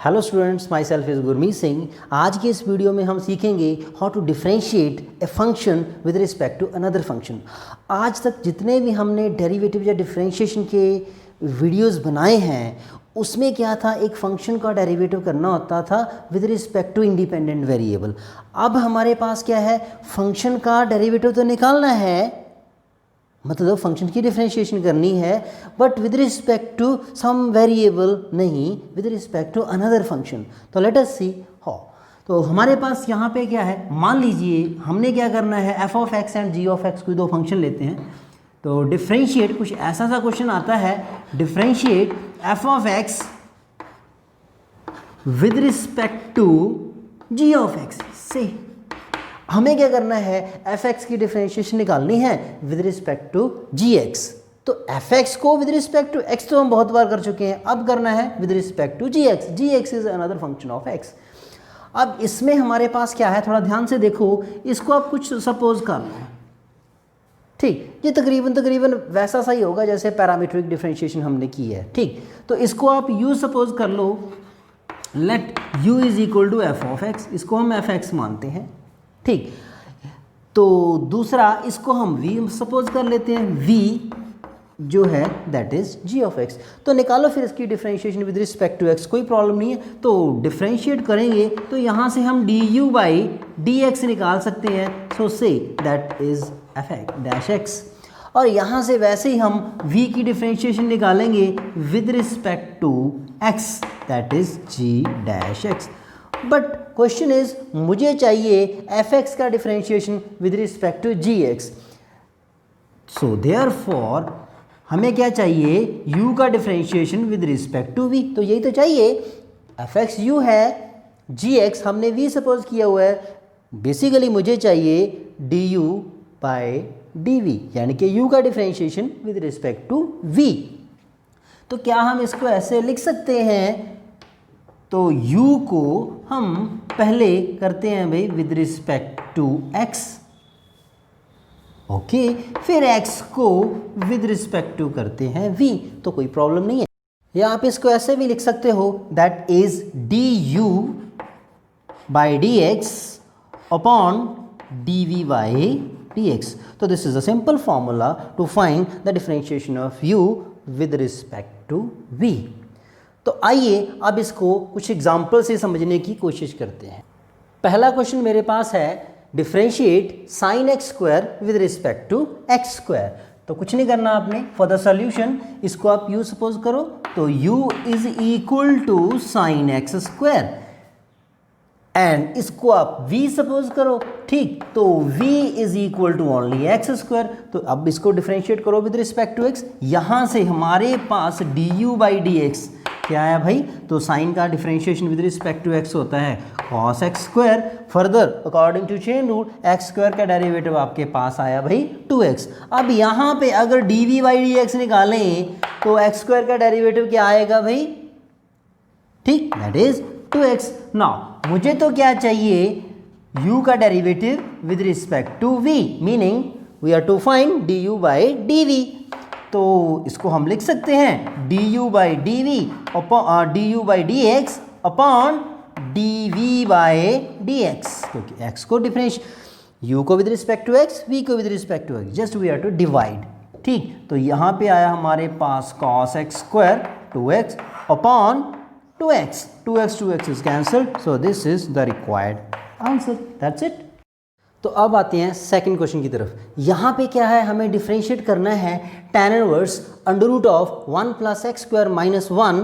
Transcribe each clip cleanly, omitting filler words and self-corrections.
Hello students, my self is Gurmeet Singh. आज के इस वीडियो में हम सीखेंगे how to differentiate a function with respect to another function. आज तक जितने भी हमने डेरिवेटिव या डिफ्रेंशिएशन के वीडियोस बनाए हैं उसमें क्या था, एक फंक्शन का डेरिवेटिव करना होता था with respect to independent variable. अब हमारे पास क्या है, फंक्शन का डेरिवेटिव तो निकालना है, मतलब फंक्शन की डिफ्रेंशिएशन करनी है, but with respect to some variable नहीं, with respect to another function. तो लेट अस सी हाउ। तो हमारे पास यहाँ पे क्या है, मान लीजिए हमने क्या करना है, F of X and G of X कोई दो फंक्शन लेते हैं। तो डिफ्रेंशिएट, कुछ ऐसा सा क्वेश्चन आता है, differentiate F of X with respect to G of X से। हमें क्या करना है, एफ एक्स की डिफरेंशिएशन निकालनी है with respect to G X. तो एफ एक्स को विद रिस्पेक्ट टू एक्स तो हम बहुत बार कर चुके हैं, अब करना है with respect to G X. G X is another function of X. अब इसमें हमारे पास क्या है, थोड़ा ध्यान से देखो, इसको आप कुछ सपोज कर लो, ठीक, ये तकरीबन वैसा सा ही होगा जैसे पैरामीट्रिक डिफरेंशिएशन हमने की है, ठीक। तो इसको आप यू सपोज कर लो, let u is equal to f of x, इसको हम एफ एक्स मानते हैं, ठीक। तो दूसरा, इसको हम v सपोज कर लेते हैं, v जो है that is g of x। तो निकालो फिर इसकी differentiation with respect to x, कोई प्रॉब्लम नहीं है। तो डिफरेंशिएट करेंगे तो यहाँ से हम du बाई dx निकाल सकते हैं, सो से that is f dash x। और यहाँ से वैसे ही हम v की डिफरेंशिएशन निकालेंगे with respect to x, that is g dash x। But question is, मुझे चाहिए एफ एक्स का differentiation with respect to G X. So therefore हमें क्या चाहिए, u का differentiation with respect to v। तो यही तो चाहिए, एफ एक्स यू है, जी एक्स हमने v सपोज किया हुआ है, बेसिकली मुझे चाहिए du बाय dv, यानी कि u का differentiation with respect to v। तो क्या हम इसको ऐसे लिख सकते हैं, तो u को हम पहले करते हैं भाई with respect to x, okay, फिर x को विद रिस्पेक्ट टू करते हैं v, तो कोई प्रॉब्लम नहीं है। या आप इसको ऐसे भी लिख सकते हो, that is du by dx upon dv by dx। तो this is a simple formula to find the differentiation of u with respect to v। तो आइए अब इसको कुछ एग्जाम्पल से समझने की कोशिश करते हैं। पहला क्वेश्चन मेरे पास है, differentiate sine X square with respect to X square. तो कुछ नहीं करना आपने, फॉर द सॉल्यूशन इसको आप u सपोज करो, तो u is equal to sine X square, and इसको आप v सपोज करो, ठीक। तो v is equal to only X square. तो अब इसको डिफरेंशिएट करो विद रिस्पेक्ट टू x, यहाँ से हमारे पास du बाई dx क्या है भाई, तो साइन का differentiation with respect to x होता है cos x square. Further according to chain rule x square का डेरिवेटिव आपके पास आया भाई 2x। अब यहाँ पे अगर dv बाई dx निकालें तो x स्क्वायर का डेरिवेटिव क्या आएगा भाई, ठीक, दैट इज 2x। नाउ मुझे तो क्या चाहिए, u का derivative with respect to v, meaning we are to find du by dv। तो इसको हम लिख सकते हैं du by dv upon du by dx upon dv by dx, क्योंकि x को डिफरेंशिएट, u को with respect to x, v को with respect to x, just we are to divide, ठीक। तो यहाँ पे आया हमारे पास cos x square 2x upon 2x is cancelled, so this is the required answer, that's it. तो अब आते हैं सेकंड क्वेश्चन की तरफ। यहाँ पे क्या है, हमें डिफरेंशिएट करना है tan inverse under root of 1 plus x square minus 1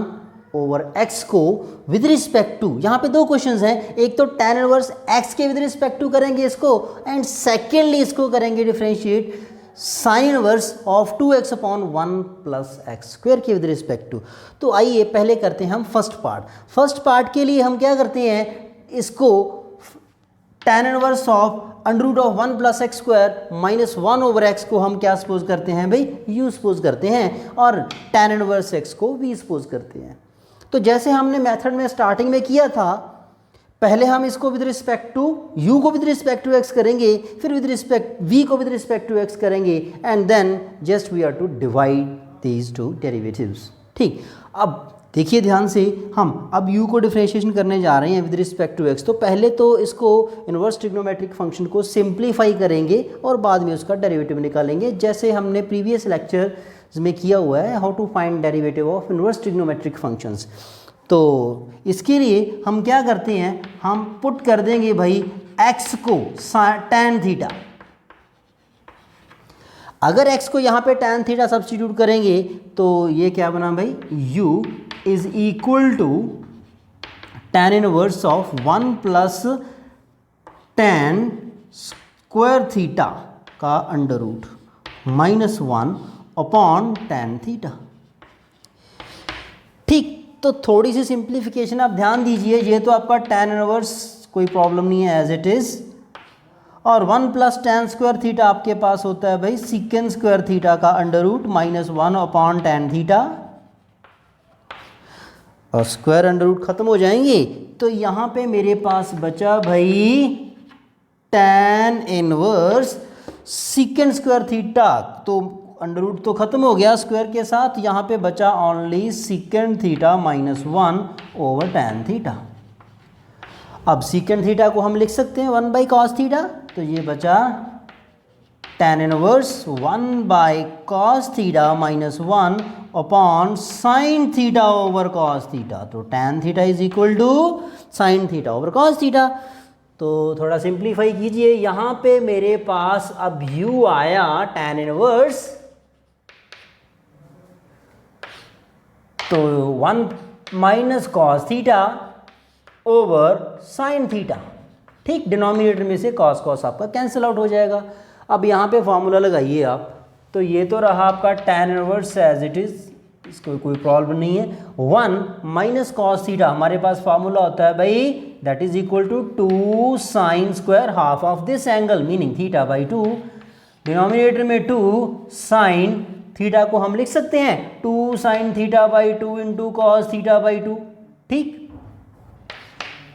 over x को विद रिस्पेक्ट टू, यहाँ पे दो क्वेश्चंस हैं, एक तो tan इनवर्स x के विद रिस्पेक्ट टू करेंगे इसको, एंड सेकेंडली इसको करेंगे differentiate sine inverse of 2x upon 1 plus x square के विद रिस्पेक्ट टू। तो आइए पहले करते हैं हम फर्स्ट पार्ट। फर्स्ट पार्ट के लिए हम क्या करते हैं, इसको tan inverse of under root of 1 plus x square minus 1 over X को हम क्या सपोज करते हैं भाई, u सपोज करते हैं, और tan इनवर्स x को v सपोज करते हैं। तो जैसे हमने मेथड में स्टार्टिंग में किया था, पहले हम इसको विद रिस्पेक्ट टू u को विद रिस्पेक्ट टू x करेंगे, फिर विद रिस्पेक्ट v को विद रिस्पेक्ट टू x करेंगे, and then just we are to divide these two derivatives, ठीक। अब देखिए ध्यान से, हम अब u को डिफरेंशिएशन करने जा रहे हैं विद रिस्पेक्ट टू x। तो पहले तो इसको इन्वर्स ट्रिग्नोमेट्रिक फंक्शन को सिंप्लीफाई करेंगे और बाद में उसका डेरिवेटिव निकालेंगे, जैसे हमने प्रीवियस लेक्चर में किया हुआ है, how to find derivative of inverse trigonometric functions. तो इसके लिए हम क्या करते हैं, हम पुट कर देंगे भाई x को tan थीटा। अगर x को यहाँ पे tan थीटा सब्स्टिट्यूट करेंगे तो ये क्या बना भाई, u is equal to tan inverse of 1 plus tan square theta का under root -1 upon tan theta. ठीक, तो थोड़ी सी सिंप्लीफिकेशन आप ध्यान दीजिए, ये तो आपका tan इनवर्स कोई प्रॉब्लम नहीं है एज इट इज़, और 1 प्लस tan स्क्वायर थीटा आपके पास होता है भाई सीकेंड स्क्वायर थीटा का under root -1 upon tan theta, और स्क्वायर अंडर रूट खत्म हो जाएंगे। तो यहाँ पे मेरे पास बचा भाई tan इनवर्स सीकेंड स्क्वायर थीटा, तो अंडर रूट तो खत्म हो गया स्क्वायर के साथ, यहाँ पे बचा only secant theta -1 over tan theta. अब सीकेंड थीटा को हम लिख सकते हैं 1 बाई कॉस थीटा, तो ये बचा tan inverse 1 by cos theta -1 upon sine theta over cos theta. तो tan theta is equal to sine theta over cos theta. तो थोड़ा सिंप्लीफाई कीजिए, यहाँ पे मेरे पास अब u आया tan इनवर्स, तो 1 minus cos theta over sine theta. ठीक, डिनोमिनेटर में से कॉस कॉस आपका कैंसिल आउट हो जाएगा। अब यहाँ पे फॉर्मूला लगाइए आप, तो ये तो रहा आपका tan inverse as it is, इसको कोई प्रॉब्लम नहीं है। 1 माइनस कॉस थीटा, हमारे पास फॉर्मूला होता है भाई that is equal to 2 sine square half of this angle meaning theta by 2। Denominator में 2 साइन थीटा को हम लिख सकते हैं 2 sign theta by 2 into cos theta by 2। ठीक,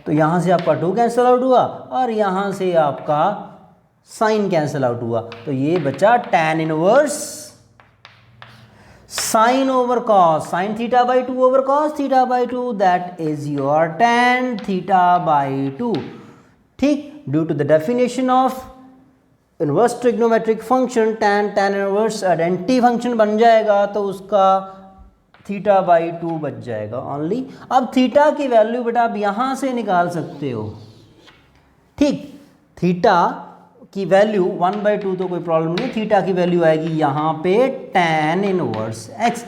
तो यहाँ से आपका 2 कैंसिल आउट हुआ और यहाँ से आपका साइन कैंसिल आउट हुआ, तो ये बचा tan inverse sine over cos, sine theta by 2 over cos theta by 2, that is your tan theta by 2। ठीक, due to the definition of inverse trigonometric function tan inverse identity function बन जाएगा, तो उसका theta by 2 बच जाएगा only. अब theta की value बेटा आप यहाँ से निकाल सकते हो। ठीक, थीटा की वैल्यू 1/2 तो कोई प्रॉब्लम नहीं, थीटा की वैल्यू आएगी यहाँ पे tan इनवर्स x।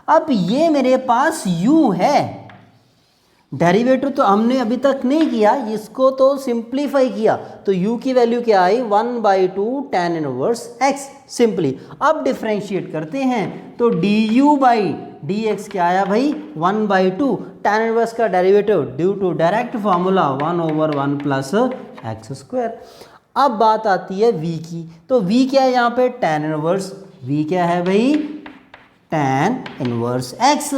अब ये मेरे पास u है, डेरिवेटिव तो हमने अभी तक नहीं किया, इसको तो सिंप्लीफाई किया, तो u की वैल्यू क्या आई 1/2 tan इनवर्स x सिंपली। अब डिफरेंशिएट करते हैं, तो du बाई dx क्या आया भाई 1/2 tan इनवर्स का derivative due to direct formula 1/1 plus x square. अब बात आती है v की, तो v क्या है यहाँ पे tan इनवर्स, v क्या है भाई tan inverse x।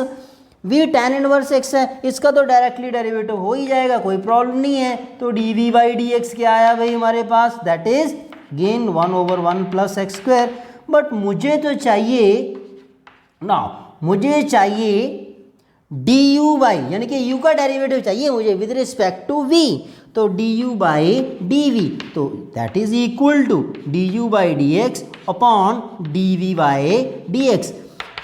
v tan inverse x है, इसका तो डायरेक्टली डेरिवेटिव हो ही जाएगा, कोई प्रॉब्लम नहीं है। तो dv बाई dx क्या आया भाई हमारे पास, that is gain 1/1 plus x square. But मुझे तो चाहिए ना, मुझे चाहिए du बाई, यानी कि u का डेरिवेटिव चाहिए मुझे विद रिस्पेक्ट टू v, तो du बाई dv, तो that is equal to du by dx upon dv by dx।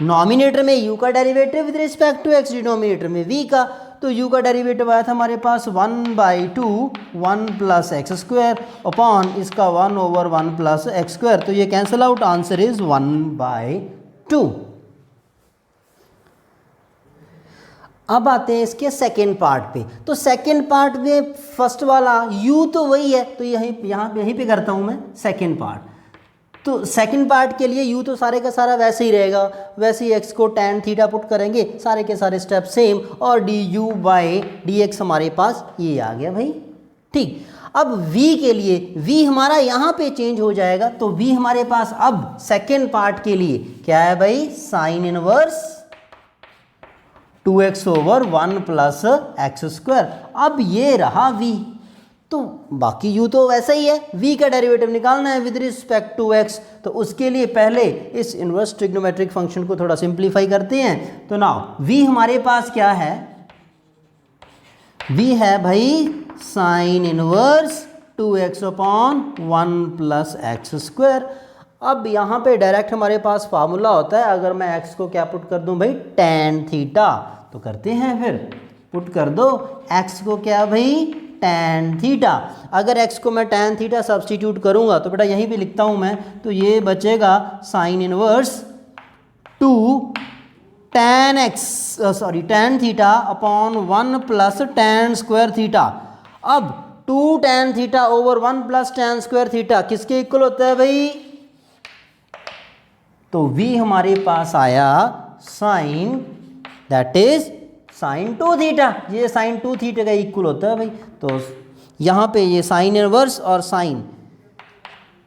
Numerator में u का derivative with respect to x, denominator में v का, तो u का डेरिवेटिव आया था हमारे पास 1/2 1 प्लस एक्स स्क्वायर अपॉन इसका 1/1 प्लस एक्स स्क्वायर, तो ये कैंसिल आउट, आंसर इज 1/2। अब आते हैं इसके सेकेंड पार्ट पे, तो सेकेंड पार्ट में फर्स्ट वाला u तो वही है, तो यहीं पे करता हूँ मैं सेकेंड पार्ट। तो सेकंड पार्ट के लिए u तो सारे का सारा वैसे ही रहेगा, वैसे ही x को tan थीटा पुट करेंगे, सारे के सारे स्टेप सेम, और du बाई dx हमारे पास ये आ गया भाई। ठीक, अब v के लिए v हमारा यहाँ पे चेंज हो जाएगा, तो v हमारे पास अब सेकंड पार्ट के लिए क्या है भाई sign inverse 2x over 1 plus x square. अब ये रहा v, तो बाकी u तो वैसा ही है, v का डेरिवेटिव निकालना है विद रिस्पेक्ट टू x। तो उसके लिए पहले इस इन्वर्स ट्रिग्नोमेट्रिक फंक्शन को थोड़ा सिंप्लीफाई करते हैं। तो नाउ v हमारे पास क्या है, v है भाई sign inverse 2x upon 1 plus x square. अब यहाँ पे डायरेक्ट हमारे पास फार्मूला होता है, अगर मैं x को क्या पुट कर दूँ भाई, tan थीटा। तो करते हैं, फिर पुट कर दो x को क्या भाई, tan थीटा। अगर x को मैं tan थीटा सब्सटीट्यूट करूँगा तो बेटा यहीं भी लिखता हूँ मैं, तो ये बचेगा sine inverse 2 tan theta upon 1 plus tan square theta. अब 2 tan theta over 1 plus tan square theta किसके इक्वल होता है भाई, तो v हमारे पास आया sine, that is sine 2 theta. ये साइन 2 थीटा का इक्वल होता है भाई। तो यहाँ पे ये साइन इनवर्स और साइन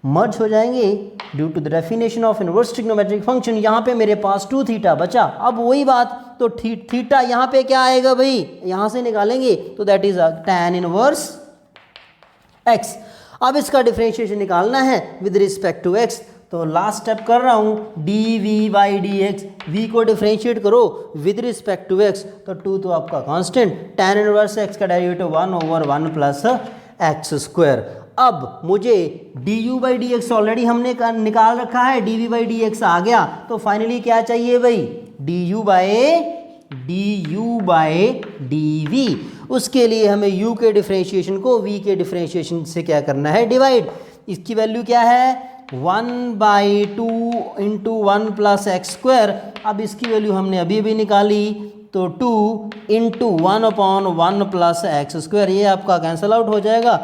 मर्ज हो जाएंगे due to the definition of inverse trigonometric function. यहाँ पे मेरे पास 2 थीटा बचा। अब वही बात, तो थीटा यहाँ पे क्या आएगा भाई, यहाँ से निकालेंगे, तो that is tan inverse x। अब इसका डिफरेंशिएशन निकालना है विद रिस्पेक्ट टू x। तो लास्ट स्टेप कर रहा हूँ, dv बाई dx, v को डिफरेंशिएट करो विद रिस्पेक्ट टू x। तो 2 तो आपका कांस्टेंट, tan इनवर्स x का derivative 1 over 1 plus x square. अब मुझे du बाई dx ऑलरेडी हमने निकाल रखा है, dv बाई dx आ गया। तो फाइनली क्या चाहिए भाई, du बाई dv। उसके लिए हमें u के डिफरेंशिएशन को v के डिफरेंशिएशन से क्या करना है, डिवाइड। इसकी वैल्यू क्या है, 1/2 इंटू 1 प्लस एक्स स्क्वायर। अब इसकी वैल्यू हमने अभी अभी निकाली, तो 2 into 1 upon 1 plus x square, ये आपका कैंसिल आउट हो जाएगा।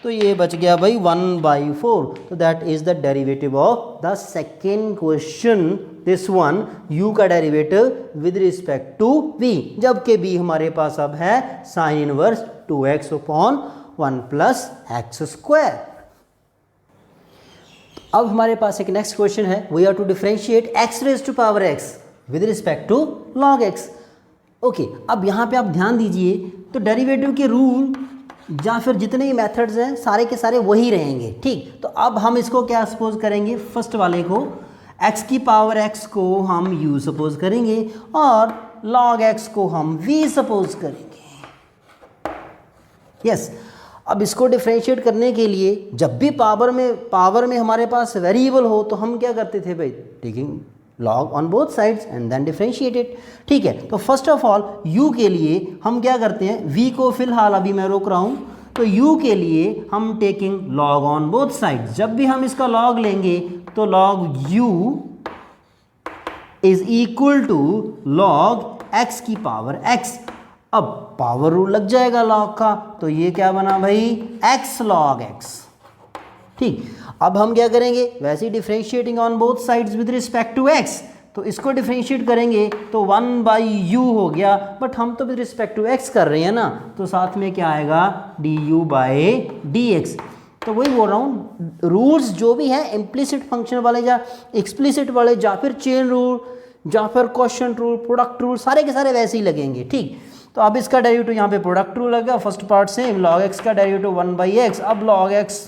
तो ये बच गया भाई 1/4। तो that is the derivative of the second question, this one, u का derivative with respect to v, जबकि b हमारे पास अब है sine inverse 2x upon 1 plus x square. अब हमारे पास एक नेक्स्ट क्वेश्चन है, we are to differentiate x raise to power x with respect to log x। Okay, अब यहाँ पे आप ध्यान दीजिए, तो डेरिवेटिव के रूल या फिर जितने भी मेथड्स हैं सारे के सारे वही रहेंगे, ठीक। तो अब हम इसको क्या सपोज करेंगे, फर्स्ट वाले को x की पावर x को हम u सपोज करेंगे और log x को हम v सपोज करेंगे। यस, अब इसको डिफरेंशिएट करने के लिए जब भी पावर में हमारे पास वेरिएबल हो तो हम क्या करते थे भाई, taking log on both sides and then differentiate it, ठीक है। तो फर्स्ट ऑफ ऑल u के लिए हम क्या करते हैं, v को फिलहाल अभी मैं रोक रहा हूँ, तो u के लिए हम taking log on both sides. जब भी हम इसका log लेंगे तो log u is equal to log x की पावर x। अब पावर रूल लग जाएगा log का, तो ये क्या बना भाई, x log x, ठीक। अब हम क्या करेंगे, वैसे ही differentiating on both sides with respect to x, तो इसको डिफरेंशिएट करेंगे तो 1/u हो गया, बट हम तो विद रिस्पेक्ट टू x कर रहे हैं ना, तो साथ में क्या आएगा, du बाई dx। तो वही बोल रहा हूँ, रूल्स जो भी हैं इम्प्लिसिट फंक्शन वाले या एक्सप्लिसिट वाले, या फिर चेन रूल, या फिर क्वेश्चन रूल, प्रोडक्ट रूल, सारे के सारे वैसे ही लगेंगे, ठीक। तो अब इसका डेरिवेटिव यहाँ पे प्रोडक्ट रूल लगा, first part same, log x का डेरिवेटिव 1/x। अब log x,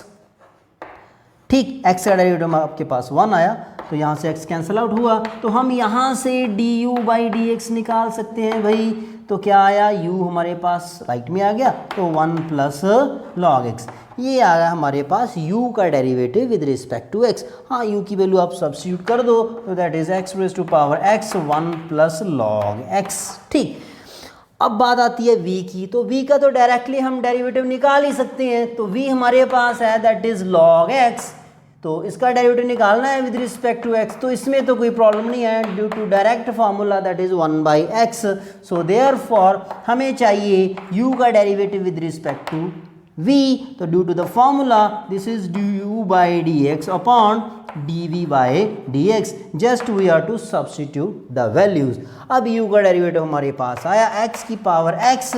ठीक, x का डेरिवेटिव आपके पास 1 आया, तो यहाँ से x कैंसिल आउट हुआ, तो हम यहाँ से du बाई dx निकाल सकते हैं भाई। तो क्या आया, u हमारे पास राइट में आ गया, तो 1 प्लस log x, ये आ गया हमारे पास u का derivative with respect to x। हाँ, u की वैल्यू आप सब्स्टिट्यूट कर दो, तो that is x raise to power x 1 plus log x, ठीक। अब बात आती है v की, तो v का तो डायरेक्टली हम डेरिवेटिव निकाल ही सकते हैं, तो v हमारे पास है दैट इज log x, तो इसका डेरिवेटिव निकालना है विद रिस्पेक्ट टू x। तो इसमें तो कोई प्रॉब्लम नहीं है due to direct formula that is 1/x। So therefore हमें चाहिए u का derivative with respect to v, तो due to the formula this is du by dx upon dv by dx, just we are to substitute the values. अब u का derivative हमारे पास आया x की power x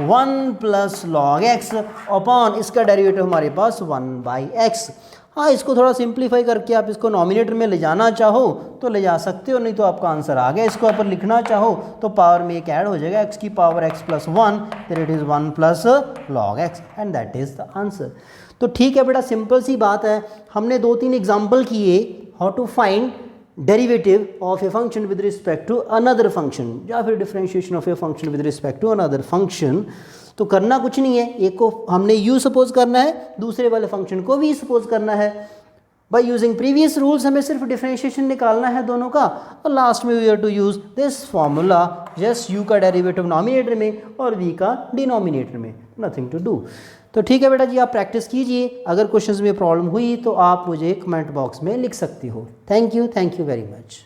1 plus log x upon इसका derivative हमारे पास 1/x। हाँ, इसको थोड़ा सिंप्लीफाई करके आप इसको नॉमिनेटर में ले जाना चाहो तो ले जा सकते हो, नहीं तो आपका आंसर आ गया। इसको ऊपर लिखना चाहो तो पावर में एक ऐड हो जाएगा, x की पावर x प्लस 1, फिर it is 1 plus log x and that is the answer. तो ठीक है बेटा, सिंपल सी बात है। हमने 2-3 एग्जाम्पल किए how to find derivative of a function with respect to another function, या फिर differentiation of a function with respect to another function. तो करना कुछ नहीं है, एक को हमने u सपोज करना है, दूसरे वाले फंक्शन को v सपोज करना है। बाय यूजिंग प्रीवियस रूल्स हमें सिर्फ डिफरेंशिएशन निकालना है दोनों का, और लास्ट में we have to use this formula, just u का डेरिवेटिव नॉमिनेटर में और v का डिनोमिनेटर में, नथिंग टू डू। तो ठीक है बेटा जी, आप प्रैक्टिस कीजिए। अगर क्वेश्चंस में प्रॉब्लम हुई तो आप मुझे कमेंट बॉक्स में लिख सकते हो। Thank you very much.